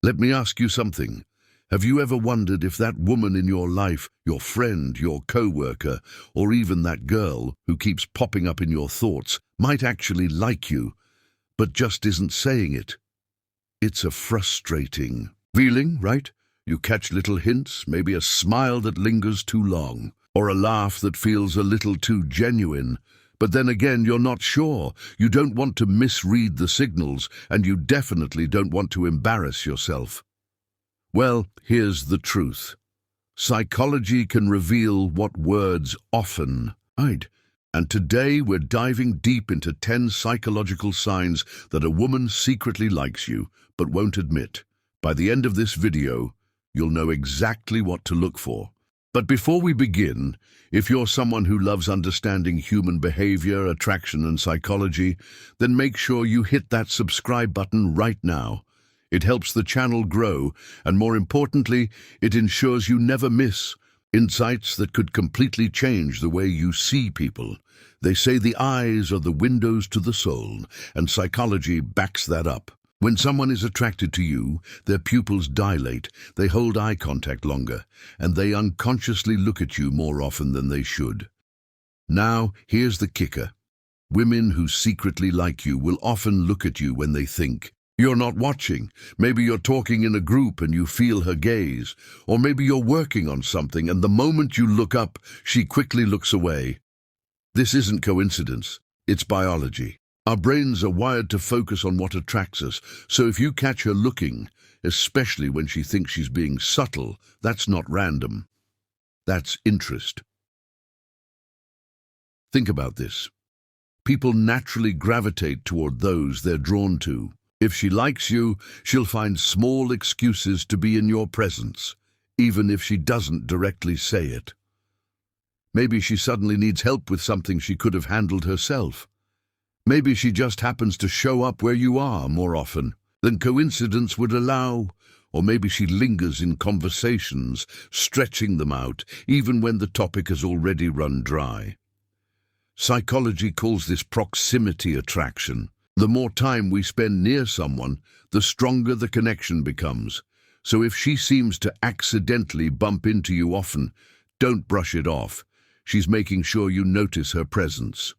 Let me ask you something. Have you ever wondered if that woman in your life, your friend, your co-worker, or even that girl who keeps popping up in your thoughts might actually like you, but just isn't saying it? It's a frustrating feeling, right? You catch little hints, maybe a smile that lingers too long, or a laugh that feels a little too genuine. But then again, you're not sure. You don't want to misread the signals, and you definitely don't want to embarrass yourself. Well, here's the truth. Psychology can reveal what words often hide. And today we're diving deep into 10 psychological signs that a woman secretly likes you, but won't admit. By the end of this video, you'll know exactly what to look for. But before we begin, if you're someone who loves understanding human behavior, attraction, and psychology, then make sure you hit that subscribe button right now. It helps the channel grow, and more importantly, it ensures you never miss insights that could completely change the way you see people. They say the eyes are the windows to the soul, and psychology backs that up. When someone is attracted to you, their pupils dilate, they hold eye contact longer, and they unconsciously look at you more often than they should. Now, here's the kicker. Women who secretly like you will often look at you when they think you're not watching. Maybe you're talking in a group and you feel her gaze, or maybe you're working on something and the moment you look up, she quickly looks away. This isn't coincidence, it's biology. Our brains are wired to focus on what attracts us, so if you catch her looking, especially when she thinks she's being subtle, that's not random. That's interest. Think about this. People naturally gravitate toward those they're drawn to. If she likes you, she'll find small excuses to be in your presence, even if she doesn't directly say it. Maybe she suddenly needs help with something she could have handled herself. Maybe she just happens to show up where you are more often than coincidence would allow. Or maybe she lingers in conversations, stretching them out, even when the topic has already run dry. Psychology calls this proximity attraction. The more time we spend near someone, the stronger the connection becomes. So if she seems to accidentally bump into you often, don't brush it off. She's making sure you notice her presence.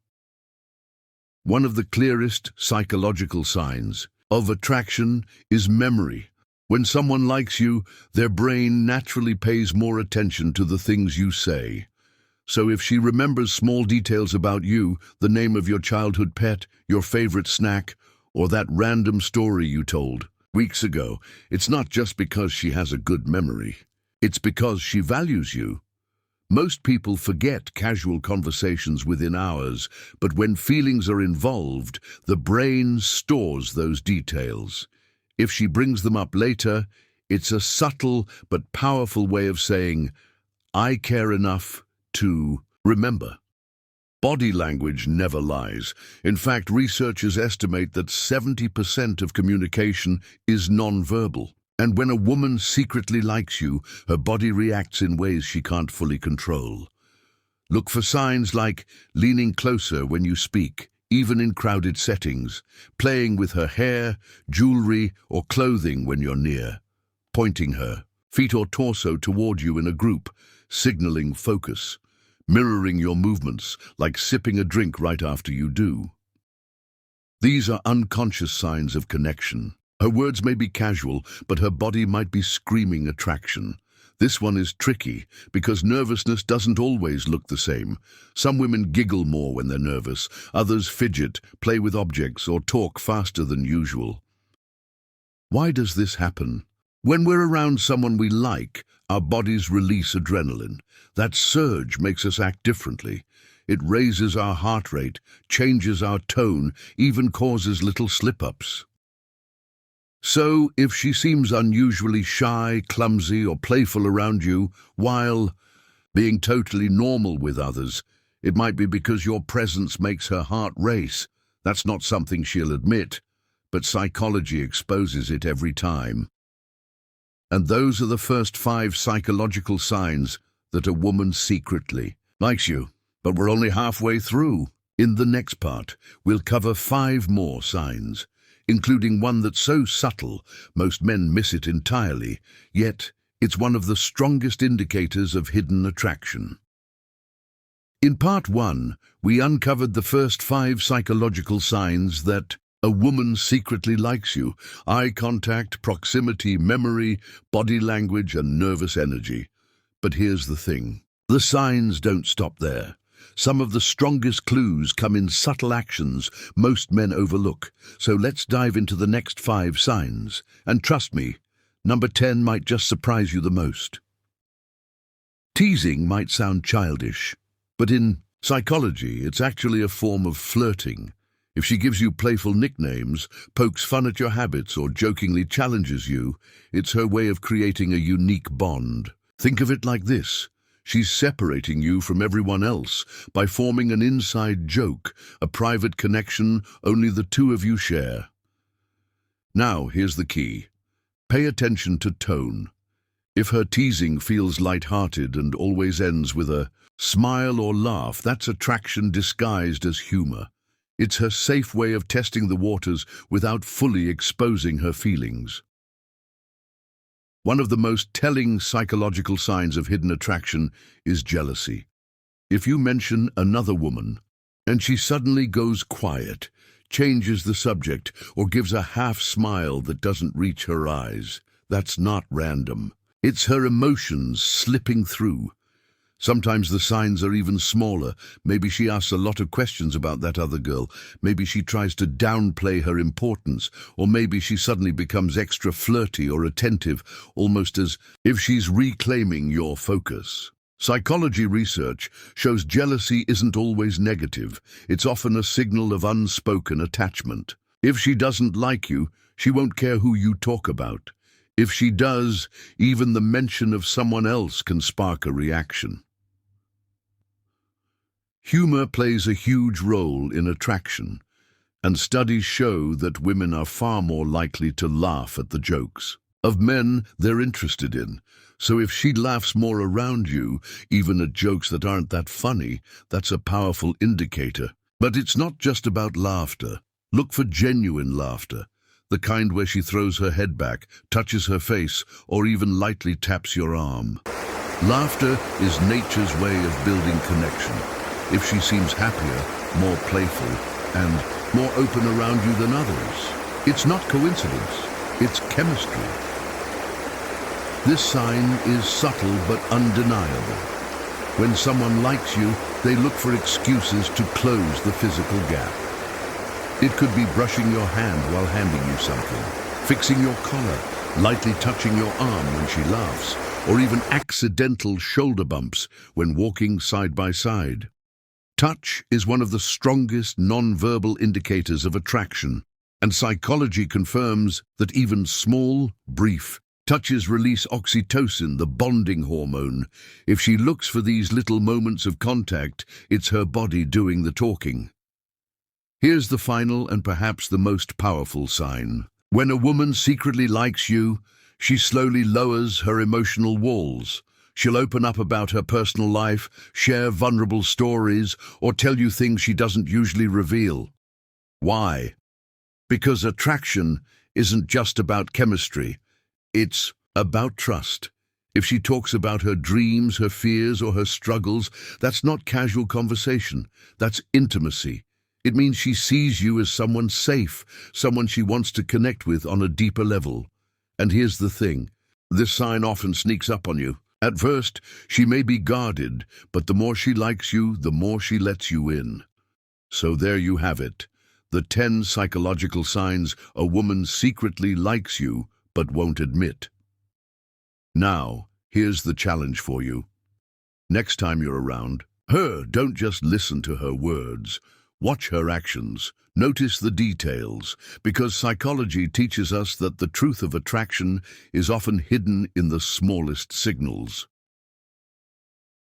One of the clearest psychological signs of attraction is memory. When someone likes you, their brain naturally pays more attention to the things you say. So if she remembers small details about you, the name of your childhood pet, your favorite snack, or that random story you told weeks ago, it's not just because she has a good memory. It's because she values you. Most people forget casual conversations within hours, but when feelings are involved, the brain stores those details. If she brings them up later, it's a subtle but powerful way of saying, I care enough to remember. Body language never lies. In fact, researchers estimate that 70% of communication is nonverbal. And when a woman secretly likes you, her body reacts in ways she can't fully control. Look for signs like leaning closer when you speak, even in crowded settings, playing with her hair, jewelry, or clothing when you're near, pointing her feet or torso toward you in a group, signaling focus, mirroring your movements, like sipping a drink right after you do. These are unconscious signs of connection. Her words may be casual, but her body might be screaming attraction. This one is tricky because nervousness doesn't always look the same. Some women giggle more when they're nervous, others fidget, play with objects, or talk faster than usual. Why does this happen? When we're around someone we like, our bodies release adrenaline. That surge makes us act differently. It raises our heart rate, changes our tone, even causes little slip-ups. So, if she seems unusually shy, clumsy, or playful around you, while being totally normal with others, it might be because your presence makes her heart race. That's not something she'll admit, but psychology exposes it every time. And those are the first 5 psychological signs that a woman secretly likes you. But we're only halfway through. In the next part, we'll cover 5 more signs. including one that's so subtle most men miss it entirely, yet it's one of the strongest indicators of hidden attraction. In part 1, we uncovered the first 5 psychological signs that a woman secretly likes you: eye contact, proximity, memory, body language, and nervous energy. But here's the thing. The signs don't stop there. Some of the strongest clues come in subtle actions most men overlook. So let's dive into the next 5 signs. And trust me, number 10 might just surprise you the most. Teasing might sound childish, but in psychology, it's actually a form of flirting. If she gives you playful nicknames, pokes fun at your habits, or jokingly challenges you, it's her way of creating a unique bond. Think of it like this. She's separating you from everyone else by forming an inside joke, a private connection only the two of you share. Now, here's the key. Pay attention to tone. If her teasing feels light-hearted and always ends with a smile or laugh, that's attraction disguised as humor. It's her safe way of testing the waters without fully exposing her feelings. One of the most telling psychological signs of hidden attraction is jealousy. If you mention another woman, and she suddenly goes quiet, changes the subject, or gives a half-smile that doesn't reach her eyes, that's not random. It's her emotions slipping through. Sometimes the signs are even smaller. Maybe she asks a lot of questions about that other girl. Maybe she tries to downplay her importance. Or maybe she suddenly becomes extra flirty or attentive, almost as if she's reclaiming your focus. Psychology research shows jealousy isn't always negative. It's often a signal of unspoken attachment. If she doesn't like you, she won't care who you talk about. If she does, even the mention of someone else can spark a reaction. Humor plays a huge role in attraction, and studies show that women are far more likely to laugh at the jokes of men they're interested in. So if she laughs more around you, even at jokes that aren't that funny, that's a powerful indicator. But it's not just about laughter. Look for genuine laughter, the kind where she throws her head back, touches her face, or even lightly taps your arm. Laughter is nature's way of building connection. If she seems happier, more playful, and more open around you than others, it's not coincidence, it's chemistry. This sign is subtle but undeniable. When someone likes you, they look for excuses to close the physical gap. It could be brushing your hand while handing you something, fixing your collar, lightly touching your arm when she laughs, or even accidental shoulder bumps when walking side by side. Touch is one of the strongest non-verbal indicators of attraction, and psychology confirms that even small, brief touches release oxytocin, the bonding hormone. If she looks for these little moments of contact, it's her body doing the talking. Here's the final and perhaps the most powerful sign. When a woman secretly likes you, she slowly lowers her emotional walls. She'll open up about her personal life, share vulnerable stories, or tell you things she doesn't usually reveal. Why? Because attraction isn't just about chemistry. It's about trust. If she talks about her dreams, her fears, or her struggles, that's not casual conversation. That's intimacy. It means she sees you as someone safe, someone she wants to connect with on a deeper level. And here's the thing. This sign often sneaks up on you. At first, she may be guarded, but the more she likes you, the more she lets you in. So there you have it. The 10 psychological signs a woman secretly likes you, but won't admit. Now, here's the challenge for you. Next time you're around her, don't just listen to her words. Watch her actions. Notice the details, because psychology teaches us that the truth of attraction is often hidden in the smallest signals.